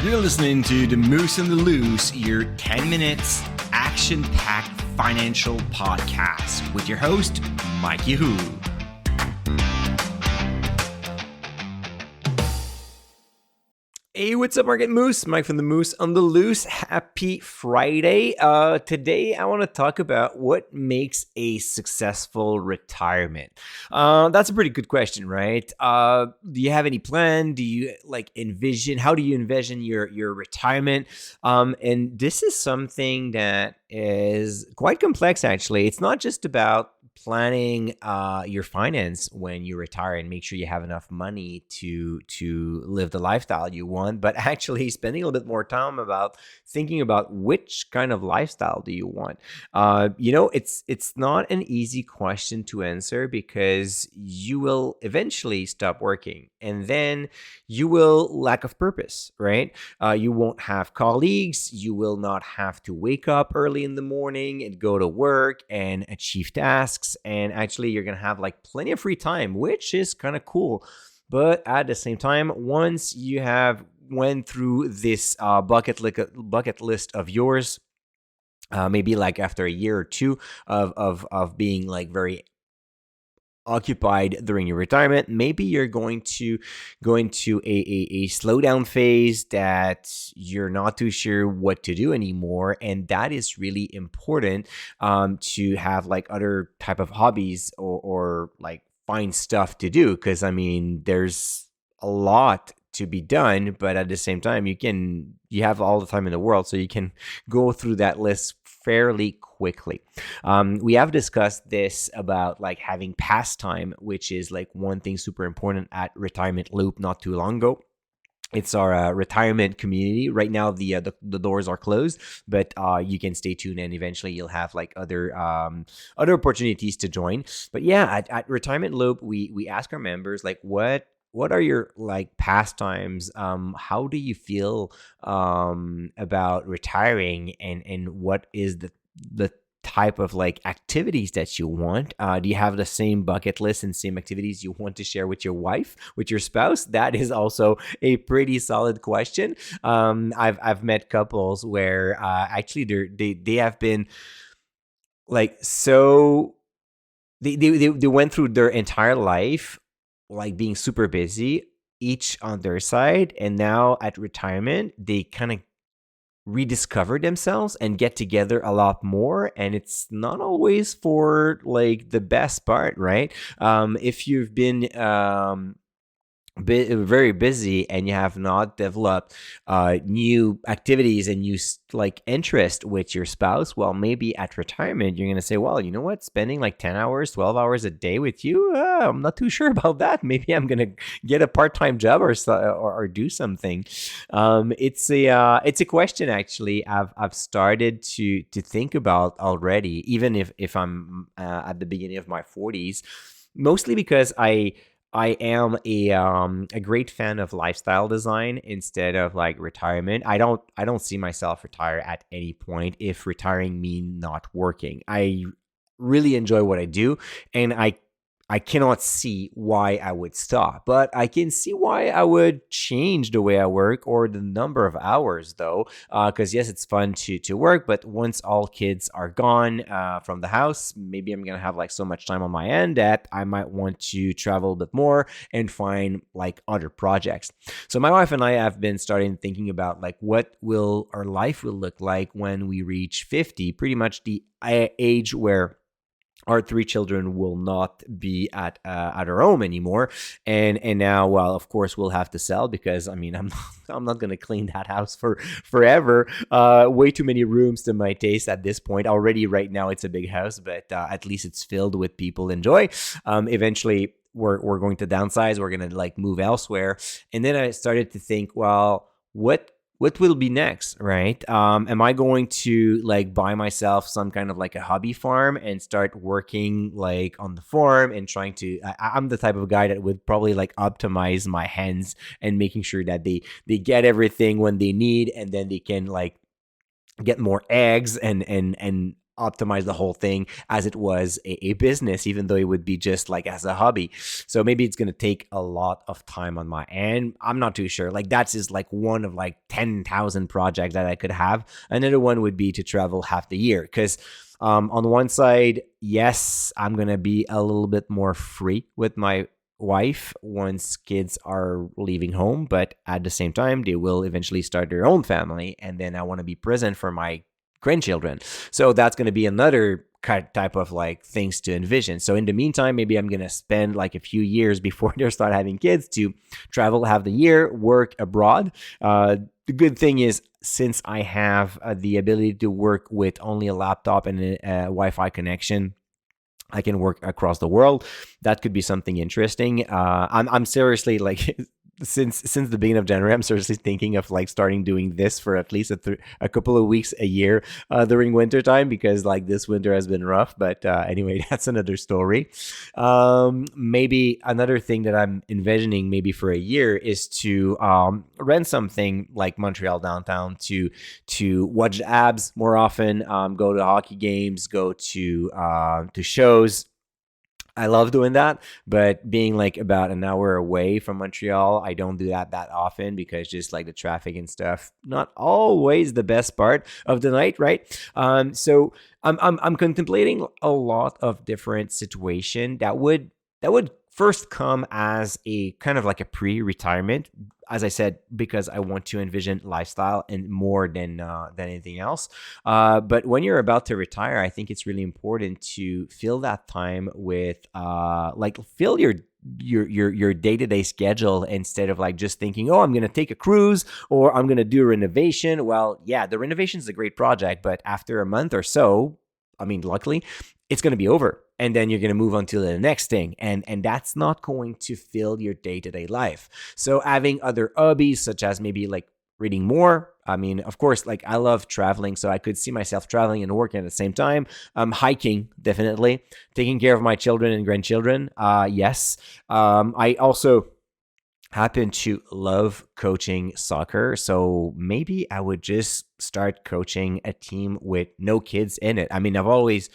You're listening to The Moose and the Loose, your 10 minutes action-packed financial podcast with your host, Mikey Hu. Hey, what's up, Market Moose? Mike from The Moose on the Loose. Happy Friday. Today, I want to talk about what makes a successful retirement. That's a pretty good question, right? Do you have any plan? Do you how do you envision your retirement? And this is something that is quite complex, actually. It's not just about planning your finance when you retire and make sure you have enough money to live the lifestyle you want, but actually spending a little bit more time about thinking about which kind of lifestyle do you want. It's not an easy question to answer because you will eventually stop working and then you will lack of purpose, right? You won't have colleagues. You will not have to wake up early in the morning and go to work and achieve tasks. And actually, you're going to have like plenty of free time, which is kind of cool. But at the same time, once you have went through this bucket list of yours, maybe like after a year or two of being like very occupied during your retirement, maybe you're going to go into a slowdown phase that you're not too sure what to do anymore. And that is really important to have like other type of hobbies or like find stuff to do. Because I mean, there's a lot to be done, but at the same time, you have all the time in the world, so you can go through that list fairly quickly. We have discussed this about like having pastime, which is like one thing super important at Retirement Loop not too long ago. It's our retirement community. Right now, the doors are closed, but you can stay tuned, and eventually you'll have like other opportunities to join. But yeah, at Retirement Loop, we ask our members like what are your like pastimes? How do you feel about retiring, and what is the type of like activities that you want? Do you have the same bucket list and same activities you want to share with your wife, with your spouse? That is also a pretty solid question. I've met couples where actually they have been like so they went through their entire life like being super busy, each on their side, and now at retirement they kind of rediscover themselves and get together a lot more, and it's not always for like the best part, right? If you've been very busy and you have not developed new activities and new like interest with your spouse, well, maybe at retirement you're gonna say, well, you know what, spending like 10 hours 12 hours a day with you, I'm not too sure about that. Maybe I'm gonna get a part-time job or do something. It's a question actually I've started to think about already, even if I'm at the beginning of my 40s, mostly because I am a great fan of lifestyle design instead of like retirement. I don't see myself retire at any point if retiring mean not working. I really enjoy what I do, and I cannot see why I would stop, but I can see why I would change the way I work or the number of hours, though. Because yes, it's fun to work, but once all kids are gone from the house, maybe I'm gonna have like so much time on my end that I might want to travel a bit more and find like other projects. So my wife and I have been starting thinking about like what will our life will look like when we reach 50, pretty much the age where our three children will not be at our home anymore, and now, well, of course, we'll have to sell because I mean, I'm not gonna clean that house for forever. Way too many rooms to my taste at this point. Already, right now, it's a big house, but at least it's filled with people enjoy. Eventually, we're going to downsize. We're gonna like move elsewhere, and then I started to think, well, what will be next, right? Am I going to like buy myself some kind of like a hobby farm and start working like on the farm and trying to, I'm the type of guy that would probably like optimize my hens and making sure that they get everything when they need, and then they can like get more eggs and optimize the whole thing as it was a business, even though it would be just like as a hobby. So maybe it's going to take a lot of time on my end. I'm not too sure. Like that's just like one of like 10,000 projects that I could have. Another one would be to travel half the year because on one side, yes, I'm going to be a little bit more free with my wife once kids are leaving home, but at the same time, they will eventually start their own family. And then I want to be present for my grandchildren. So that's going to be another type of like things to envision. So in the meantime, maybe I'm going to spend like a few years before they start having kids to travel half the year, work abroad. The good thing is, since I have the ability to work with only a laptop and a Wi-Fi connection, I can work across the world. That could be something interesting. I'm seriously like since the beginning of January, I'm seriously thinking of like starting doing this for at least a couple of weeks a year during winter time, because like this winter has been rough. But anyway, that's another story. Maybe another thing that I'm envisioning maybe for a year is to rent something like Montreal downtown to watch the Abs more often, go to hockey games, go to shows. I love doing that, but being like about an hour away from Montreal, I don't do that often because just like the traffic and stuff, not always the best part of the night, right? So I'm contemplating a lot of different situation that would first come as a kind of like a pre-retirement, as I said, because I want to envision lifestyle and more than anything else. But when you're about to retire, I think it's really important to fill that time with like fill your day-to-day schedule instead of like just thinking, oh, I'm going to take a cruise or I'm going to do a renovation. Well, yeah, the renovation is a great project, but after a month or so, I mean, luckily, it's going to be over. And then you're going to move on to the next thing. And that's not going to fill your day-to-day life. So having other hobbies, such as maybe like reading more. I mean, of course, like I love traveling, so I could see myself traveling and working at the same time. Hiking, definitely. Taking care of my children and grandchildren, yes. I also happen to love coaching soccer. So maybe I would just start coaching a team with no kids in it. I mean, I've always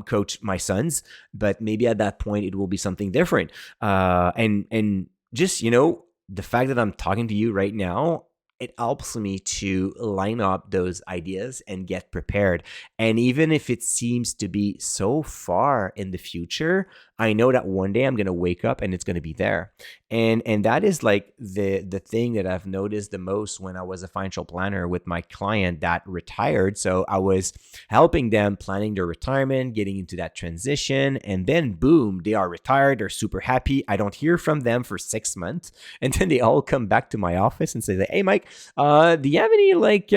coached my sons, but maybe at that point it will be something different. And just, the fact that I'm talking to you right now, it helps me to line up those ideas and get prepared. And even if it seems to be so far in the future, I know that one day I'm going to wake up and it's going to be there. And that is like the thing that I've noticed the most when I was a financial planner with my client that retired. So I was helping them planning their retirement, getting into that transition, and then boom, they are retired. They're super happy. I don't hear from them for 6 months. And then they all come back to my office and say, like, hey, Mike, do you have any like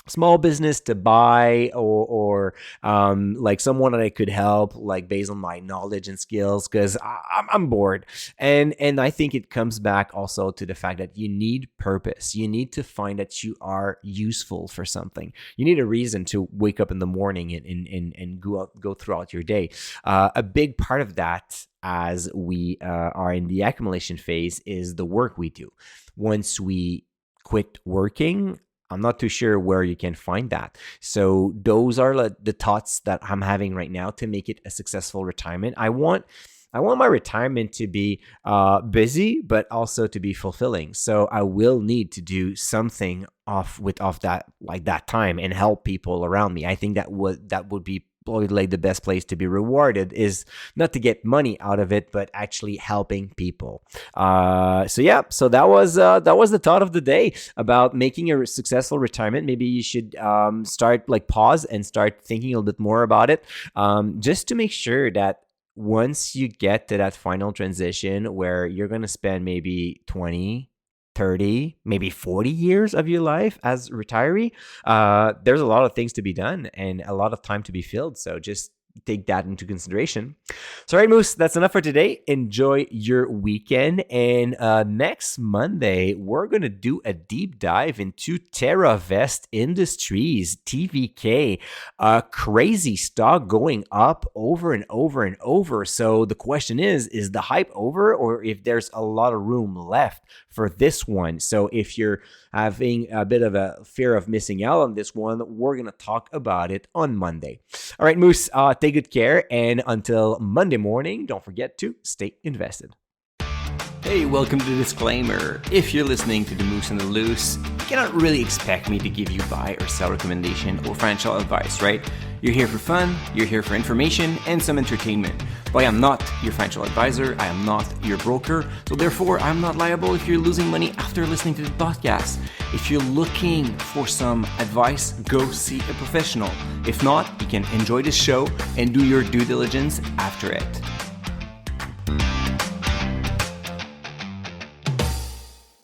small business to buy or like someone that I could help like based on my knowledge and skills, because I'm bored. And I think it comes back also to the fact that you need purpose. You need to find that you are useful for something. You need a reason to wake up in the morning and go throughout your day. A big part of that, as we are in the accumulation phase, is the work we do. Once we quit working, I'm not too sure where you can find that. So those are the thoughts that I'm having right now to make it a successful retirement. I want my retirement to be busy, but also to be fulfilling. So I will need to do something off that time and help people around me. I think that would be probably like the best place to be rewarded, is not to get money out of it, but actually helping people. So that was the thought of the day about making a successful retirement. Maybe you should start like pause and start thinking a little bit more about it, just to make sure that once you get to that final transition where you're going to spend maybe 20, 30, maybe 40 years of your life as a retiree, there's a lot of things to be done and a lot of time to be filled. So just take that into consideration. So, all right, Moose, that's enough for today. Enjoy your weekend. And next Monday, we're going to do a deep dive into TerraVest Industries, TVK, crazy stock going up over and over and over. So the question is the hype over, or if there's a lot of room left for this one. So if you're having a bit of a fear of missing out on this one, we're going to talk about it on Monday. All right, Moose, take good care. And until Monday morning, don't forget to stay invested. Hey, welcome to the disclaimer. If you're listening to The Moose and the Loose, you cannot really expect me to give you buy or sell recommendation or financial advice, right? You're here for fun, you're here for information and some entertainment. But I am not your financial advisor, I am not your broker, so therefore I'm not liable if you're losing money after listening to the podcast. If you're looking for some advice, go see a professional. If not, you can enjoy the show and do your due diligence after it.